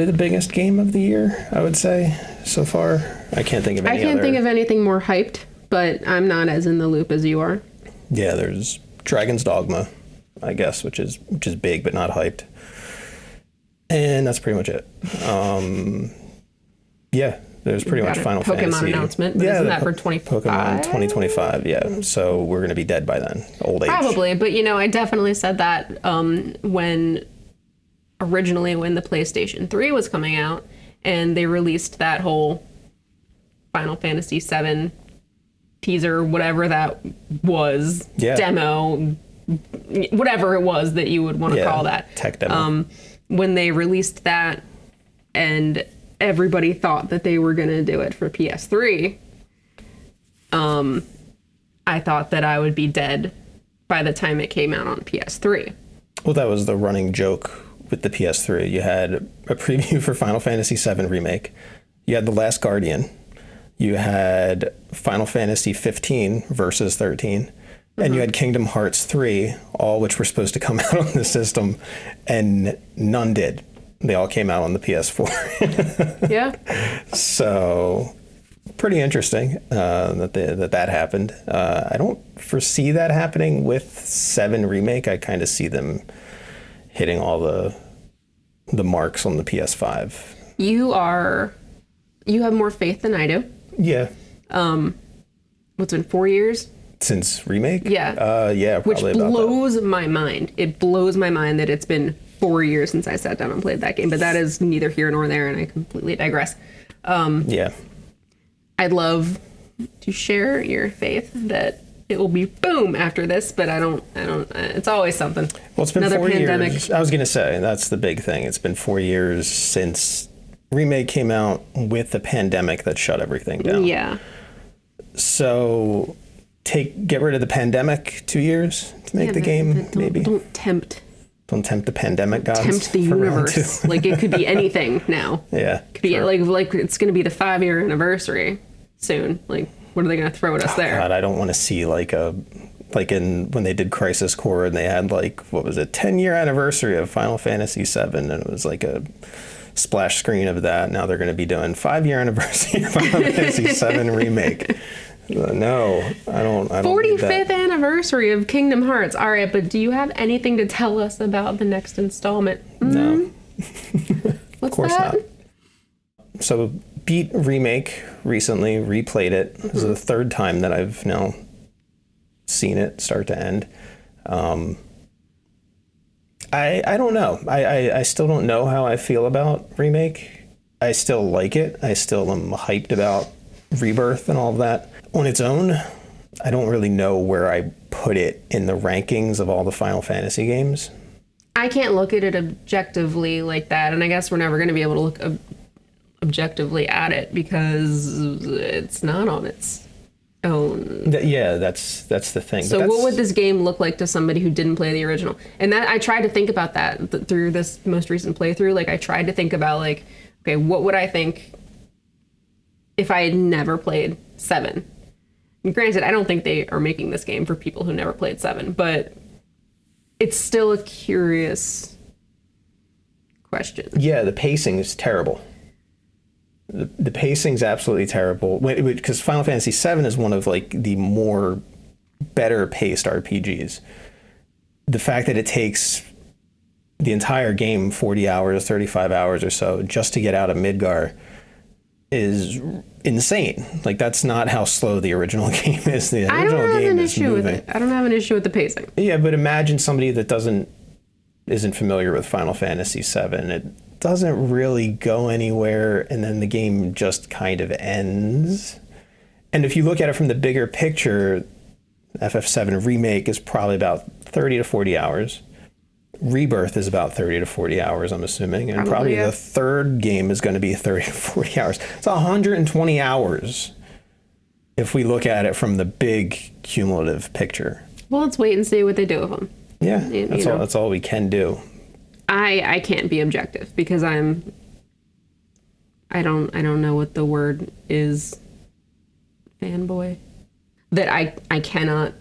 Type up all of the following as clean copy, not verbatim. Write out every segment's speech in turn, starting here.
the biggest game of the year, I would say, so far. I can't think of any I can't other. think of anything more hyped, but I'm not as in the loop as you are. Yeah, there's Dragon's Dogma, I guess, which is big but not hyped. And that's pretty much it. Yeah, there's pretty much Final Pokemon Fantasy. announcement, but isn't that for 25? Pokemon 2025, yeah. So we're going to be dead by then. Old age. Probably, but I definitely said that when the PlayStation 3 was coming out and they released that whole Final Fantasy 7 teaser, whatever that was, demo, whatever it was that you would want to call that. Tech demo. When they released that and everybody thought that they were going to do it for PS3, I thought that I would be dead by the time it came out on PS3. Well, that was the running joke with the PS3. You had a preview for Final Fantasy VII Remake. You had The Last Guardian. You had Final Fantasy 15 Versus 13. And you had Kingdom Hearts 3, all which were supposed to come out on the system, and none did. They all came out on the PS4. Yeah. So, pretty interesting that happened. I don't foresee that happening with 7 Remake. I kind of see them hitting all the marks on the PS5. You have more faith than I do. Yeah. What's been 4 years? Since Remake? Yeah. Yeah, which probably about blows my mind. It blows my mind that it's been 4 years since I sat down and played that game, but that is neither here nor there, and I completely digress. Yeah. I'd love to share your faith that it will be boom after this, but I don't, it's always something. Well, it's been Another 4 pandemic. years. I was going to say, that's the big thing. It's been 4 years since Remake came out with the pandemic that shut everything down. Yeah. So get rid of the pandemic 2 years to make the game, maybe. Don't tempt the pandemic gods. Tempt the for round universe. 2. Like, it could be anything now. Yeah. Could be like it's going to be the 5-year anniversary soon. Like, what are they going to throw at us there? God, I don't want to see when they did Crisis Core and they had 10-year anniversary of Final Fantasy VII, and it was like a splash screen of that. Now they're going to be doing 5-year anniversary of Final Fantasy VII Remake. No, I don't 45th anniversary of Kingdom Hearts. All right, but do you have anything to tell us about the next installment? No. What's of course that? not. So beat Remake recently, replayed it. This is the third time that I've now seen it start to end. I don't know. I still don't know how I feel about Remake. I still like it. I still am hyped about Rebirth and all of that. On its own, I don't really know where I put it in the rankings of all the Final Fantasy games. I can't look at it objectively like that, and I guess we're never going to be able to look objectively at it because it's not on its own. That's the thing. So what would this game look like to somebody who didn't play the original? And that I tried to think about that through this most recent playthrough. Like, I tried to think about, okay, what would I think if I had never played 7? And granted, I don't think they are making this game for people who never played 7, but it's still a curious question. Yeah, the pacing is terrible. The pacing's absolutely terrible. Because Final Fantasy VII is one of the more better paced RPGs. The fact that it takes the entire game 40 hours, 35 hours or so just to get out of Midgar is insane. That's not how slow the original game is. The original game is moving. I don't have an issue with the pacing. Yeah, but imagine somebody that isn't familiar with Final Fantasy VII. It doesn't really go anywhere, and then the game just kind of ends. And if you look at it from the bigger picture, FF7 Remake is probably about 30 to 40 hours. Rebirth is about 30 to 40 hours, I'm assuming. And probably the third game is going to be 30 to 40 hours. It's 120 hours if we look at it from the big cumulative picture. Well, let's wait and see what they do with them. Yeah, that's all we can do. I can't be objective because I don't know what the word is. Fanboy. That I cannot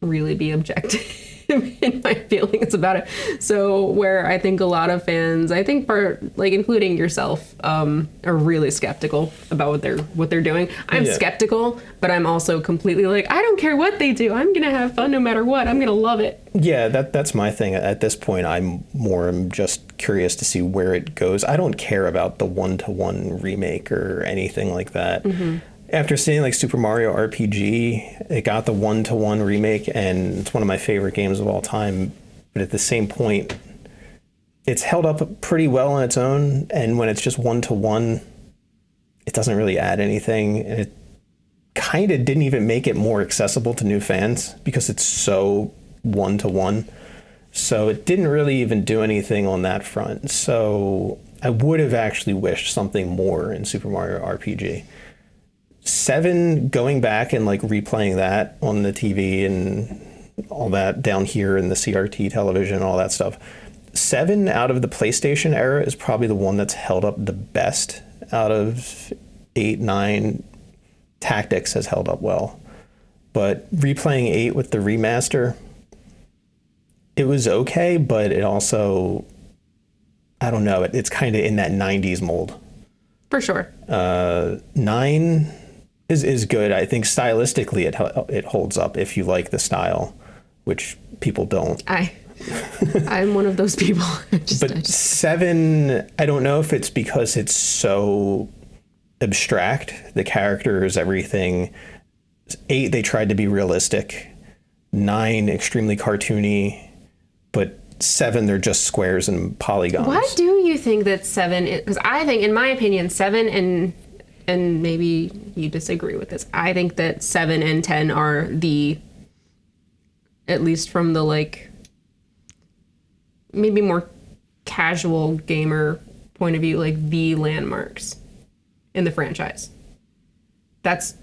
really be objective. in my feelings about it. So where I think a lot of fans, I think for like including yourself, are really skeptical about what they're doing. I'm skeptical, but I'm also completely like, I don't care what they do. I'm gonna have fun no matter what. I'm gonna love it. Yeah, that's my thing. At this point, I'm just curious to see where it goes. I don't care about the one-to-one remake or anything like that. After seeing like Super Mario RPG, it got the one-to-one remake, and it's one of my favorite games of all time. But at the same point, it's held up pretty well on its own, and when it's just one-to-one, it doesn't really add anything, and it kind of didn't even make it more accessible to new fans because it's so one-to-one. So it didn't really even do anything on that front. So I would have actually wished something more in Super Mario RPG. 7, going back and like replaying that on the TV and all that down here in the CRT television, all that stuff. 7 out of the PlayStation era is probably the one that's held up the best out of 8, 9. Tactics has held up well. But replaying 8 with the remaster, it was okay, but it also, I don't know, it's kind of in that 90s mold. For sure. 9 is good. I think stylistically it holds up if you like the style, which people don't. I'm one of those people. But 7, I don't know if it's because it's so abstract, the characters, everything. 8, they tried to be realistic. 9, extremely cartoony. But 7, they're just squares and polygons. Why do you think that 7 is, because I think, in my opinion, 7 and maybe you disagree with this, I think that 7 and 10 are the, at least from the like maybe more casual gamer point of view, like the landmarks in the franchise. That's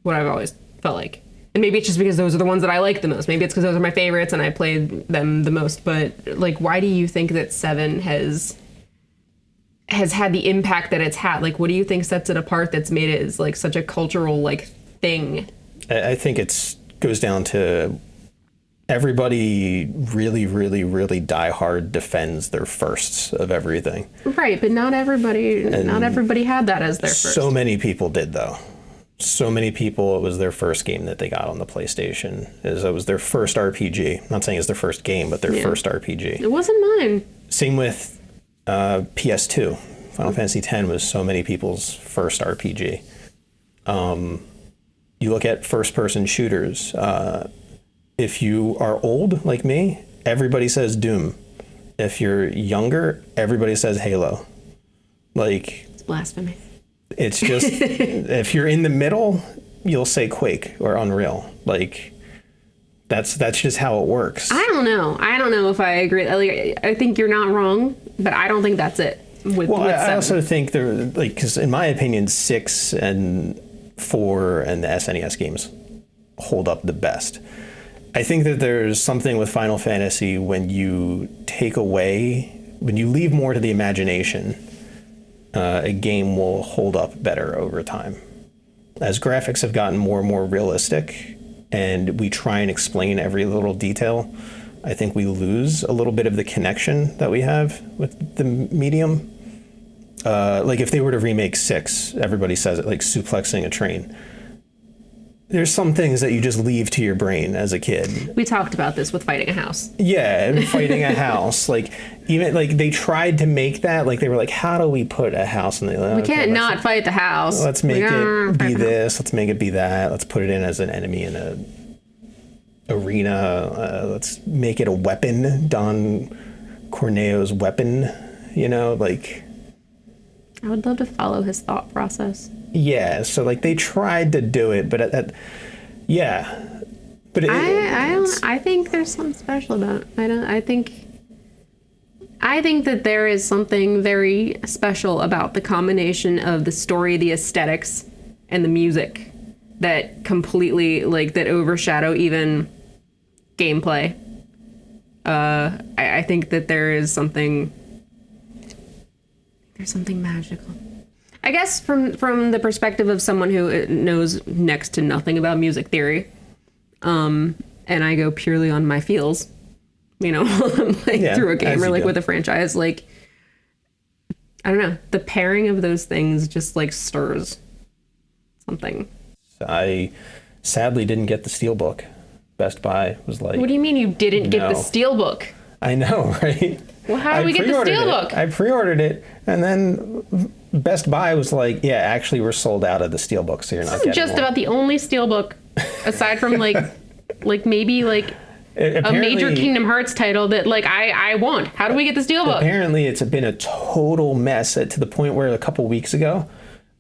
what I've always felt like. And maybe it's just because those are the ones that I like the most. Maybe it's because those are my favorites and I played them the most. But like, why do you think that 7 has had the impact that it's had? Like, what do you think sets it apart that's made it as like such a cultural like thing? I think goes down to everybody really, really, really diehard defends their firsts of everything. Right, but not everybody had that as their first. So many people did, though. So many people, it was their first game that they got on the PlayStation. It was their first RPG. I'm not saying it's their first game, but their first RPG. It wasn't mine. Same with PS2. Final Fantasy X was so many people's first RPG. You look at first-person shooters. If you are old, like me, everybody says Doom. If you're younger, everybody says Halo. Like, it's blasphemy. It's just, if you're in the middle, you'll say Quake or Unreal. Like, that's just how it works. I don't know if I agree. Like, I think you're not wrong, but I don't think that's it. I also think they're like, because in my opinion, 6 and 4 and the SNES games hold up the best. I think that there's something with Final Fantasy when you leave more to the imagination, a game will hold up better over time. As graphics have gotten more and more realistic and we try and explain every little detail, I think we lose a little bit of the connection that we have with the medium. Like if they were to remake 6, everybody says it, like suplexing a train. There's some things that you just leave to your brain as a kid. We talked about this with fighting a house. Yeah, fighting a house. Like, even like they tried to make that. Like they were like, how do we put a house in the? We can't not fight the house. Let's make it be this. Let's make it be that. Let's put it in as an enemy in a arena. Let's make it a weapon. Don Corneo's weapon. You know, like. I would love to follow his thought process. Yeah, so like they tried to do it, but but I think there's something special about it. I think that there is something very special about the combination of the story, the aesthetics, and the music that completely that overshadow even gameplay. I think that there's something magical. I guess from the perspective of someone who knows next to nothing about music theory, and and I go purely on my feels, you know, like through a game or like with a franchise, like, I don't know, the pairing of those things just like stirs something. I sadly didn't get the Steelbook. Best Buy was like, what do you mean you didn't get the Steelbook? I know, right? Well, how do we get the Steelbook? I pre-ordered it, and then Best Buy was like, yeah, actually, we're sold out of the Steelbook, so you're not getting just about the only Steelbook, aside from like maybe like a major Kingdom Hearts title that like I want. How do we get the Steelbook? Apparently, it's been a total mess to the point where a couple weeks ago,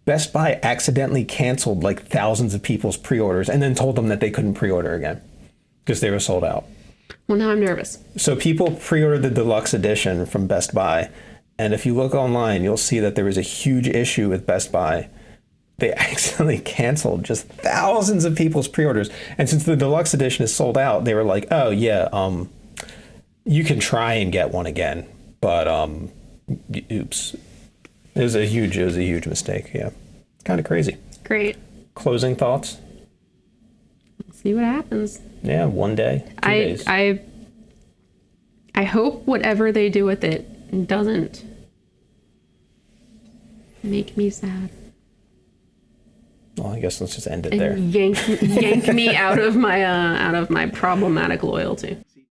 Best Buy accidentally canceled like thousands of people's pre-orders and then told them that they couldn't pre-order again because they were sold out. Well, now I'm nervous. So people pre-ordered the deluxe edition from Best Buy, and if you look online, you'll see that there was a huge issue with Best Buy. They accidentally canceled just thousands of people's pre-orders, and since the deluxe edition is sold out, they were like, "Oh yeah, you can try and get one again, but oops." It was a huge mistake. Yeah, kind of crazy. Great. Closing thoughts. See what happens. Yeah, one day, 2 days. I hope whatever they do with it doesn't make me sad. Well, I guess let's just end it there. Yank me out of my problematic loyalty.